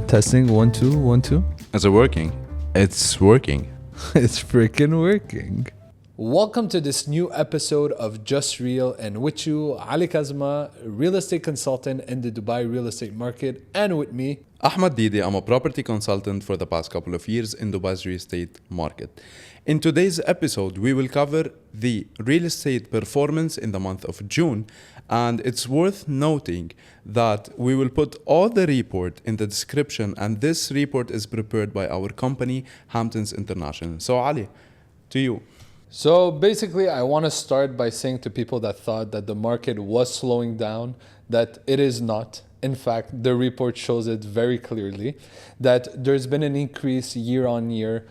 Testing 1 2 1 2. Is it working? It's working. It's freaking working. Welcome to this new episode of JustReal, and with you, Ali Kazma, real estate consultant in the Dubai real estate market, and with me, Ahmad Didi, I'm a property consultant for the past couple of years in Dubai's real estate market. In today's episode, we will cover the real estate performance in the month of June, and it's worth noting that we will put all the report in the description, and this report is prepared by our company, Hamptons International. So Ali, to you. So basically, I want to start by saying to people that thought that the market was slowing down, that it is not. In fact, the report shows it very clearly that there's been an increase year on year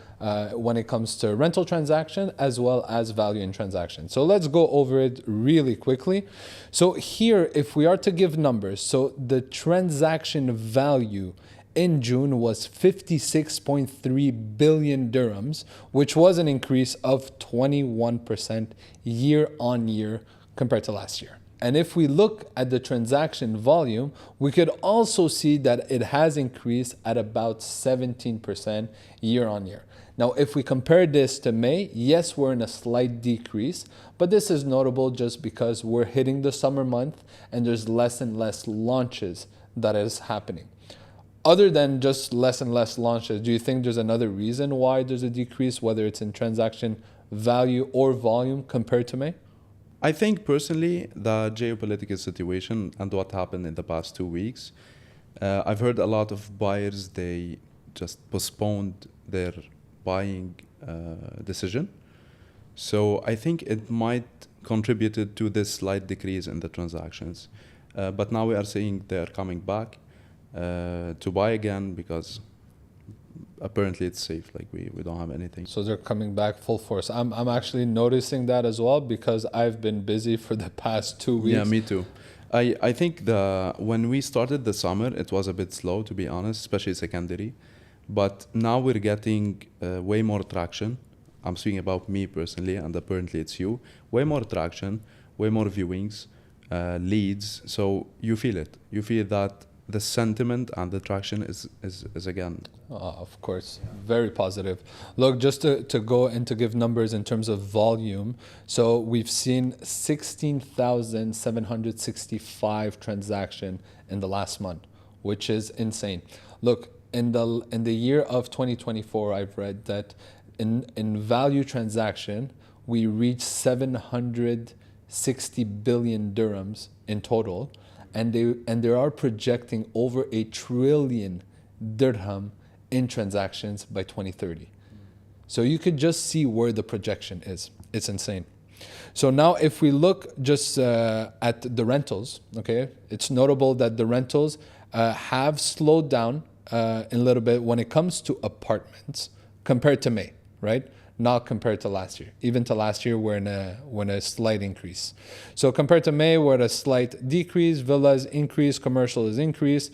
when it comes to rental transaction as well as value in transaction. So let's go over it really quickly. So here, if we are to give numbers, so the transaction value in June was 56.3 billion dirhams, which was an increase of 21% year on year compared to last year. And if we look at the transaction volume, we could also see that it has increased at about 17% year on year. Now, if we compare this to May, yes, we're in a slight decrease, but this is notable just because we're hitting the summer month and there's less and less launches that is happening. Other than just less and less launches, do you think there's another reason why there's a decrease, whether it's in transaction value or volume compared to May? I think personally, the geopolitical situation and what happened in the past 2 weeks, I've heard a lot of buyers, they just postponed their buying decision. So I think it might contributed to this slight decrease in the transactions. But now we are seeing they're coming back to buy again because apparently it's safe, like we don't have anything. So they're coming back full force. I'm actually noticing that as well because I've been busy for the past 2 weeks. Yeah, me too. I think when we started the summer, it was a bit slow, to be honest, especially secondary. But now we're getting way more traction. I'm speaking about me personally, and apparently it's you. Way more traction, way more viewings, leads. So you feel it. You feel that the sentiment and the traction is again. Of course, very positive. Look, just to go and to give numbers in terms of volume. So we've seen 16,765 transaction in the last month, which is insane. Look, in the year of 2024, I've read that in value transaction, we reached 760 billion dirhams in total. And they are projecting over 1 trillion dirham in transactions by 2030. So you could just see where the projection is. It's insane. So now if we look just at the rentals, okay, it's notable that the rentals have slowed down a little bit when it comes to apartments compared to May, right? Not compared to last year. Even to last year, we're in a slight increase. So compared to May, we're at a slight decrease. Villas increase, commercial is increased.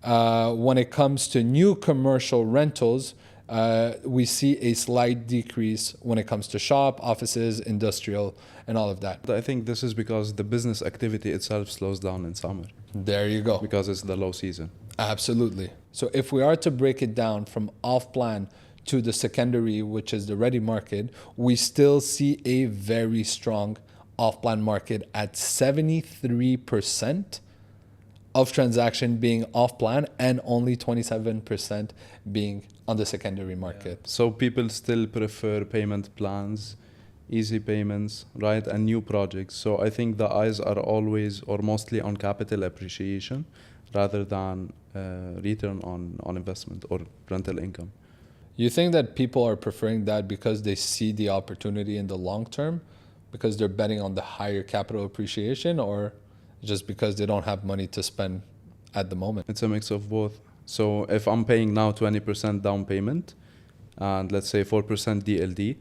When it comes to new commercial rentals, we see a slight decrease when it comes to shop, offices, industrial, and all of that. I think this is because the business activity itself slows down in summer. There you go. Because it's the low season. Absolutely. So if we are to break it down from off-plan to the secondary, which is the ready market, we still see a very strong off-plan market at 73% of transaction being off-plan and only 27% being on the secondary market. Yeah. So people still prefer payment plans, easy payments, right, and new projects. So I think the eyes are always or mostly on capital appreciation rather than return on investment or rental income. You think that people are preferring that because they see the opportunity in the long term, because they're betting on the higher capital appreciation, or just because they don't have money to spend at the moment? It's a mix of both. So if I'm paying now 20% down payment and let's say 4% DLD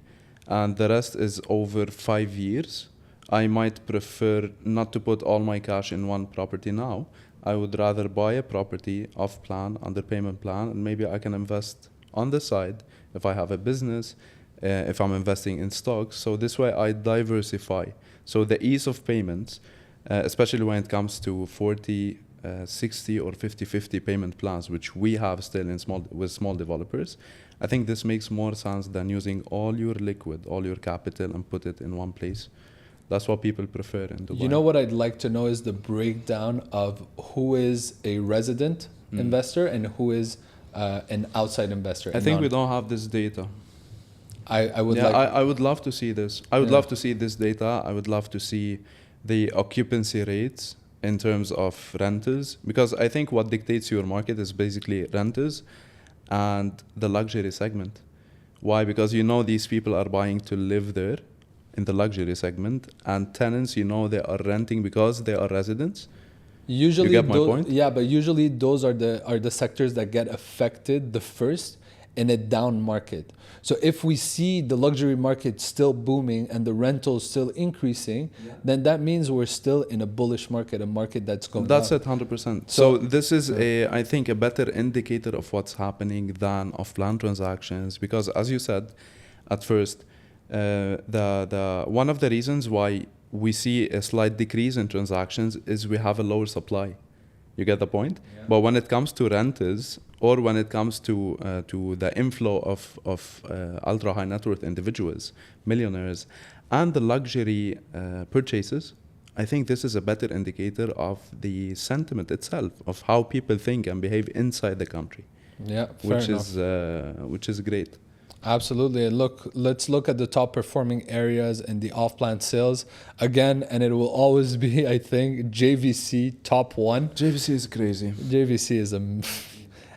and the rest is over 5 years, I might prefer not to put all my cash in one property now. I would rather buy a property off plan, under payment plan, and maybe I can invest on the side if I have a business, if I'm investing in stocks. So this way I diversify. So the ease of payments, especially when it comes to 40 60 or 50-50 payment plans, which we have still in small developers. I think this makes more sense than using all your liquid, all your capital, and put it in one place. That's what people prefer in Dubai. You know what I'd like to know is the breakdown of who is a resident investor and who is an outside investor. I think we don't have this data. I would I would love to see this. I would love to see this data. I would love to see the occupancy rates in terms of renters, because I think what dictates your market is basically renters and the luxury segment. Why? Because these people are buying to live there in the luxury segment, and tenants, they are renting because they are residents. Usually, you get my point? Yeah, but usually those are the sectors that get affected the first in a down market. So if we see the luxury market still booming and the rentals still increasing, then that means we're still in a bullish market, a market that's going That's up. it, 100%. So this is I think, a better indicator of what's happening than off-plan transactions, because as you said at first, the one of the reasons why we see a slight decrease in transactions is we have a lower supply. You get the point? Yeah. But when it comes to renters, or when it comes to the inflow of ultra high net worth individuals, millionaires, and the luxury purchases, I think this is a better indicator of the sentiment itself, of how people think and behave inside the country. Yeah, fair enough. Which is great. Absolutely. Let's look at the top performing areas in the off-plan sales again, and it will always be, I think, JVC top one. JVC is crazy. JVC is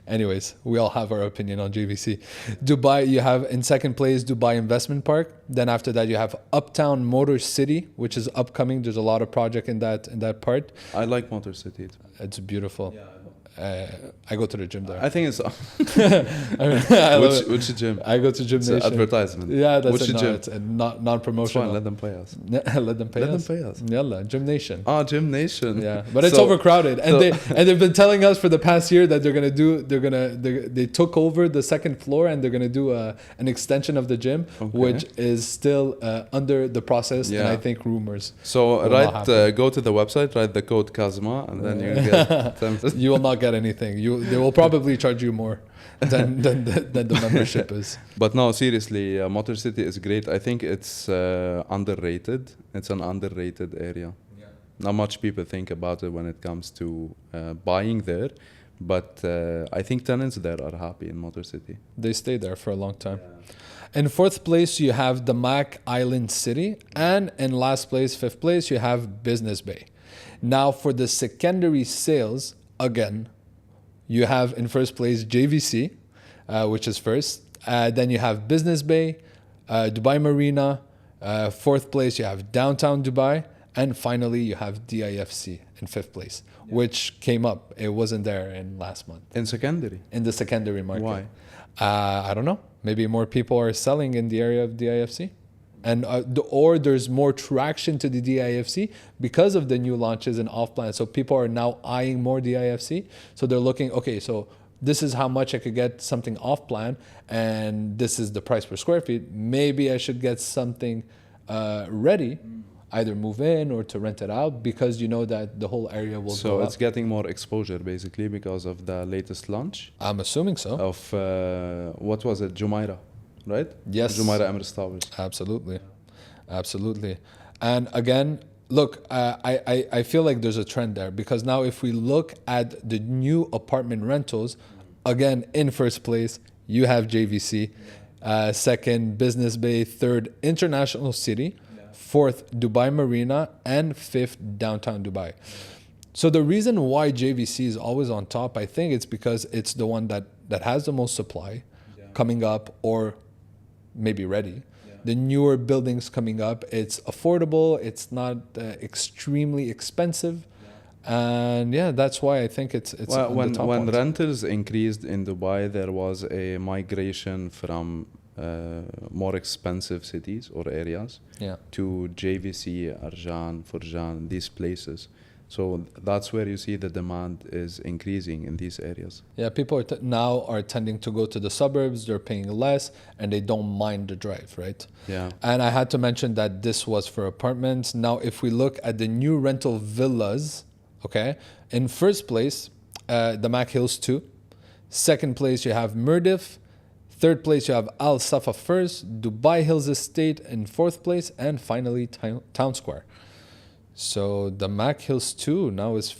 anyways, we all have our opinion on JVC. Dubai, you have in second place Dubai Investment Park. Then after that, you have Uptown Motor City, which is upcoming. There's a lot of project in that part. I like Motor City. It's beautiful. Yeah. I go to the gym there. I think it's which gym? I go to Gym Nation. Advertisement. Yeah, that's which gym? It's a non-promotional. Let them pay us. Let them pay us. Yalla, Gym Nation. Gym Nation. Yeah, but it's overcrowded, and they've been telling us for the past year that they took over the second floor and they're gonna do an extension of the gym, which is still under the process, and I think rumors. So go to the website, write the code Kazma, and then you get 10%. You will not get anything. They will probably charge you more than the membership is. But no, seriously, Motor City is great. I think it's underrated. It's an underrated area. Yeah. Not much people think about it when it comes to buying there, but I think tenants there are happy in Motor City. They stay there for a long time. Yeah. In fourth place, you have the Mac Island City, and in last place, fifth place, you have Business Bay. Now, for the secondary sales, again, you have in first place JVC, which is first. Then you have Business Bay, Dubai Marina. Fourth place, you have Downtown Dubai. And finally, you have DIFC in fifth place, which came up. It wasn't there in last month. In the secondary market. Why? I don't know. Maybe more people are selling in the area of DIFC. And or there's more traction to the DIFC because of the new launches and off-plan. So people are now eyeing more DIFC. So they're looking, okay, so this is how much I could get something off-plan, and this is the price per square feet. Maybe I should get something ready, either move in or to rent it out, because you know that the whole area will go up. So it's getting more exposure, basically, because of the latest launch? I'm assuming so. Of, what was it, Jumeirah? Right? Yes. Jumeirah Emirates Towers. Absolutely. And again, look, I feel like there's a trend there, because now if we look at the new apartment rentals, again, in first place, you have JVC, second, Business Bay, third, International City, fourth, Dubai Marina, and fifth, Downtown Dubai. So the reason why JVC is always on top, I think it's because it's the one that has the most supply coming up, or maybe ready. The newer buildings coming up, it's affordable, it's not extremely expensive. And that's why I think it's when rentals increased in Dubai, there was a migration from more expensive cities or areas to JVC, Arjan, Furjan, these places. So that's where you see the demand is increasing in these areas. Yeah, people now are tending to go to the suburbs, they're paying less, and they don't mind the drive, right? Yeah. And I had to mention that this was for apartments. Now, if we look at the new rental villas, In first place, the Mac Hills 2. Second place, you have Murdif. Third place, you have Al Safa first, Dubai Hills Estate in fourth place, and finally Town Square. So the Mac Hills 2 now is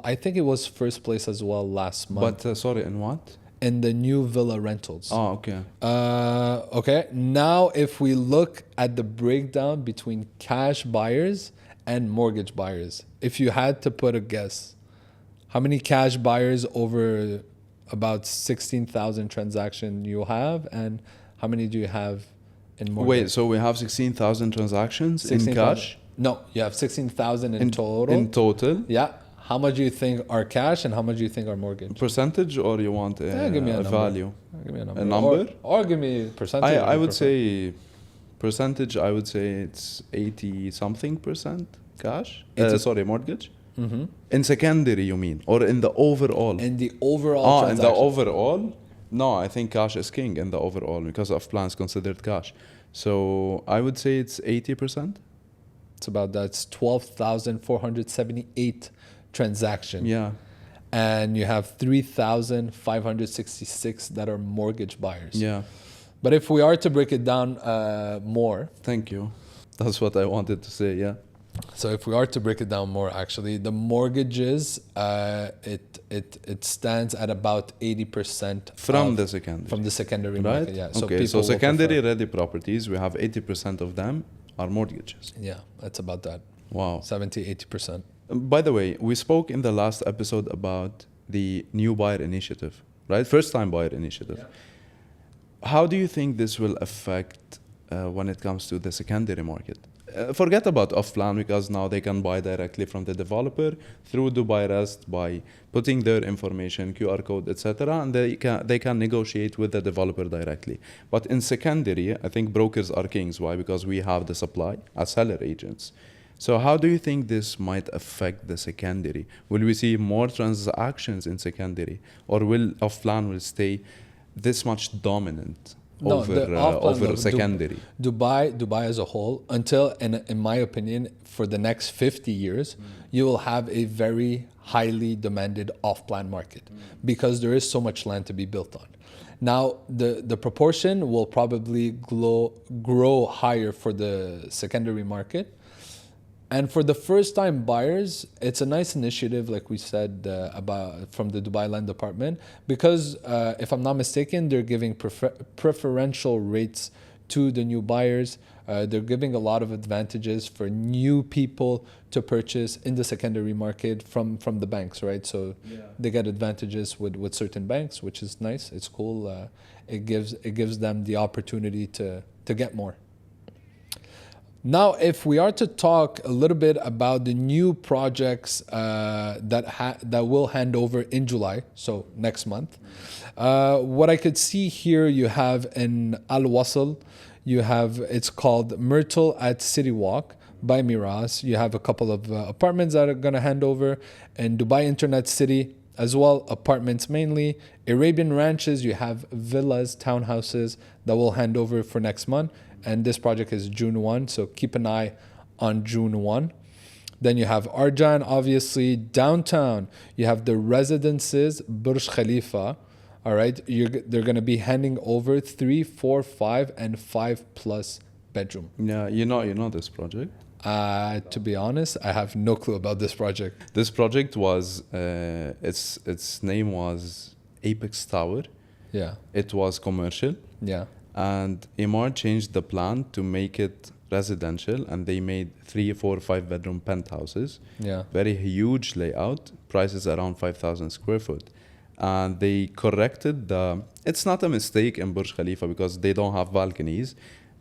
I think it was first place as well last month. But sorry, in what? In the new villa rentals. Oh, okay. Okay. Now, if we look at the breakdown between cash buyers and mortgage buyers, if you had to put a guess, how many cash buyers over about 16,000 transaction you have, and how many do you have in mortgage? Wait, so we have 16,000 transactions in cash? No, you have 16,000 in total. In total? Yeah. How much do you think are cash and how much do you think are mortgage? Percentage, or you want give me a value? Give me a number. A number? Or give me percentage. I would say percentage, I would say it's 80 something percent cash. Sorry, mortgage. Mm-hmm. In secondary, you mean? Or in the overall? In the overall in the overall? No, I think cash is king in the overall because of plans considered cash. So I would say it's 80%. It's about that's 12,478 transactions. Yeah. And you have 3,566 that are mortgage buyers. Yeah. But if we are to break it down more. Thank you. That's what I wanted to say, yeah. So if we are to break it down more, actually, the mortgages, it stands at about 80% from the secondary. From the secondary right? market, yeah. Okay, so secondary ready properties, we have 80% of them are mortgages. Yeah, that's about that. Wow. 70-80%. By the way, we spoke in the last episode about the new buyer initiative, right? First time buyer initiative. Yeah. How do you think this will affect when it comes to the secondary market? Forget about off-plan, because now they can buy directly from the developer through Dubai Rest by putting their information, QR code, etc., and they can negotiate with the developer directly. But in secondary, I think brokers are kings. Why? Because we have the supply as seller agents. So how do you think this might affect the secondary? Will we see more transactions in secondary, or will off-plan will stay this much dominant? No, over secondary. Dubai as a whole, until, in my opinion, for the next 50 years, you will have a very highly demanded off-plan market because there is so much land to be built on. Now, the proportion will probably grow higher for the secondary market. And for the first-time buyers, it's a nice initiative, like we said, about from the Dubai Land Department, because if I'm not mistaken, they're giving preferential rates to the new buyers. They're giving a lot of advantages for new people to purchase in the secondary market from the banks, right? So they get advantages with certain banks, which is nice. It's cool. It gives them the opportunity to get more. Now, if we are to talk a little bit about the new projects that will hand over in July, so next month, what I could see here, you have in Al Wasl, it's called Myrtle at City Walk by Miras. You have a couple of apartments that are going to hand over. In Dubai Internet City as well, apartments mainly. Arabian Ranches, you have villas, townhouses that will hand over for next month. And this project is June 1, so keep an eye on June 1. Then you have Arjan, obviously. Downtown, you have the residences, Burj Khalifa. All right, they're going to be handing over 3, 4, 5, and 5+ bedroom. Yeah, you know this project? To be honest, I have no clue about this project. This project was, its name was Apex Tower. Yeah. It was commercial. Yeah. And Emaar changed the plan to make it residential, and they made 3, 4, 5 bedroom penthouses. Yeah. Very huge layout, prices around 5,000 square foot. And they corrected it's not a mistake in Burj Khalifa because they don't have balconies.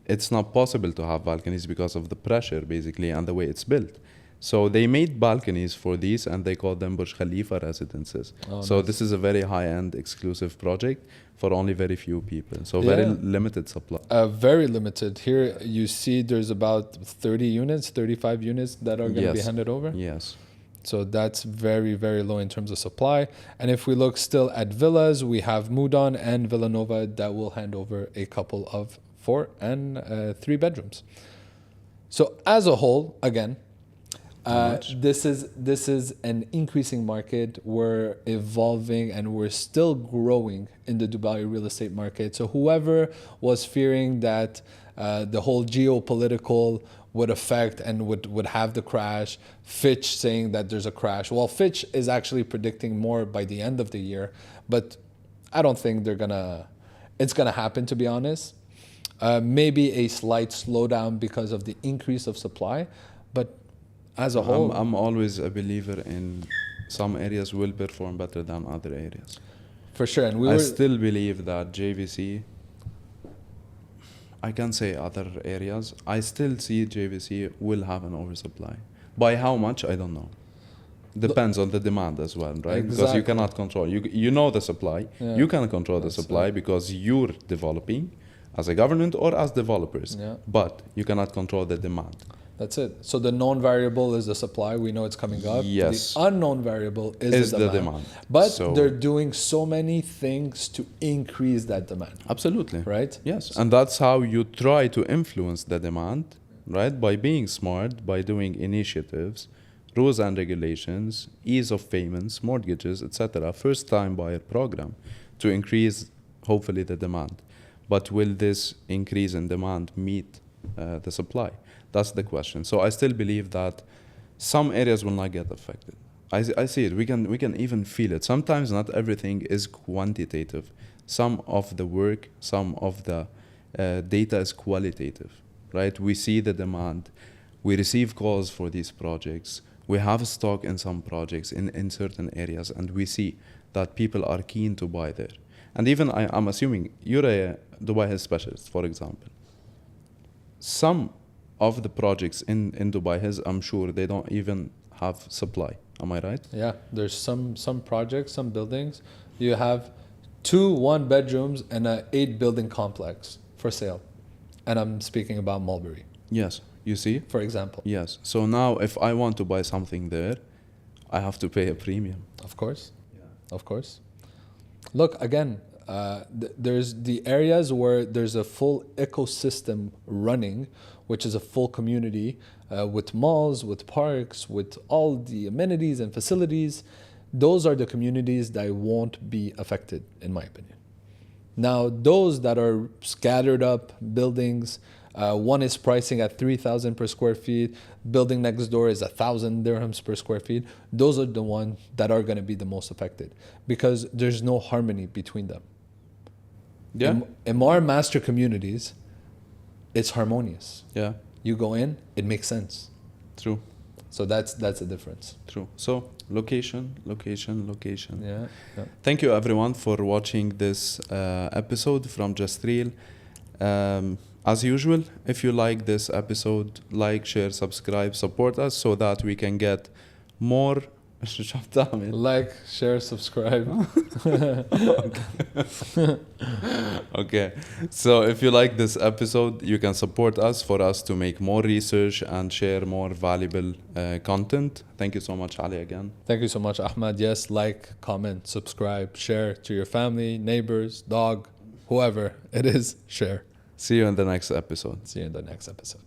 It's not possible to have balconies because of the pressure, basically, and the way it's built. So they made balconies for these, and they called them Burj Khalifa residences. Oh, so nice. This is a very high-end exclusive project for only very few people. So very limited supply. Very limited. Here you see there's about 30 units, 35 units that are going to be handed over. Yes. So that's very, very low in terms of supply. And if we look still at villas, we have Mudon and Villanova that will hand over a couple of 4 and 3 bedrooms. So as a whole, again, How much? This is an increasing market. We're evolving and we're still growing in the Dubai real estate market. So whoever was fearing that the whole geopolitical would affect and would have the crash, Fitch saying that there's a crash. Well, Fitch is actually predicting more by the end of the year, but I don't think it's gonna happen, to be honest. Maybe a slight slowdown because of the increase of supply, but as a whole, I'm always a believer in some areas will perform better than other areas. for sure. And I still believe that JVC, I can say other areas, I still see JVC will have an oversupply. By how much, I don't know. Depends on the demand as well, right? Because you Exactly. cannot control. You know the supply. Yeah. You can control the That's supply because you're developing as a government or as developers. Yeah. But you cannot control the demand. That's it. So the known variable is the supply. We know it's coming up. Yes. The unknown variable is Is the the demand. demand. But So- they're doing so many things to increase that demand, Absolutely. right? Yes. And that's how you try to influence the demand, right? By being smart, by doing initiatives, rules and regulations, ease of payments, mortgages, etc. First time buyer program to increase, hopefully, the demand. But will this increase in demand meet the supply? That's the question. So I still believe that some areas will not get affected. I see it. We can even feel it. Sometimes not everything is quantitative. Some of the work, some of the data is qualitative, right? We see the demand. We receive calls for these projects. We have stock in some projects in certain areas, and we see that people are keen to buy there. And even I'm assuming you're a Dubai Hills specialist, for example. Some of the projects in Dubai Hills, I'm sure they don't even have supply. Am I right? Yeah. There's some projects, some buildings. You have 2 1-bedrooms and a 8-building complex for sale. And I'm speaking about Mulberry, Yes. You see? for example. Yes. So now if I want to buy something there, I have to pay a premium. Of course. Of course. Look, again, there's the areas where there's a full ecosystem running, which is a full community with malls, with parks, with all the amenities and facilities. Those are the communities that won't be affected, in my opinion. Now, those that are scattered up buildings, one is pricing at 3,000 per square feet. Building next door is 1,000 dirhams per square feet. Those are the ones that are going to be the most affected because there's no harmony between them. Yeah. In our master communities, it's harmonious. Yeah. You go in, it makes sense. True. So that's the difference. True. So location. Yeah. Thank you everyone for watching this episode from JustReal. As usual, if you like this episode, like, share, subscribe, support us so that we can get more. شو بتعمل؟ Like, share, subscribe. Okay. So if you like this episode, you can support us for us to make more research and share more valuable content. Thank you so much, Ali, again. Thank you so much, Ahmad. Yes, like, comment, subscribe, share to your family, neighbors, dog, whoever it is, share. See you in the next episode. See you in the next episode.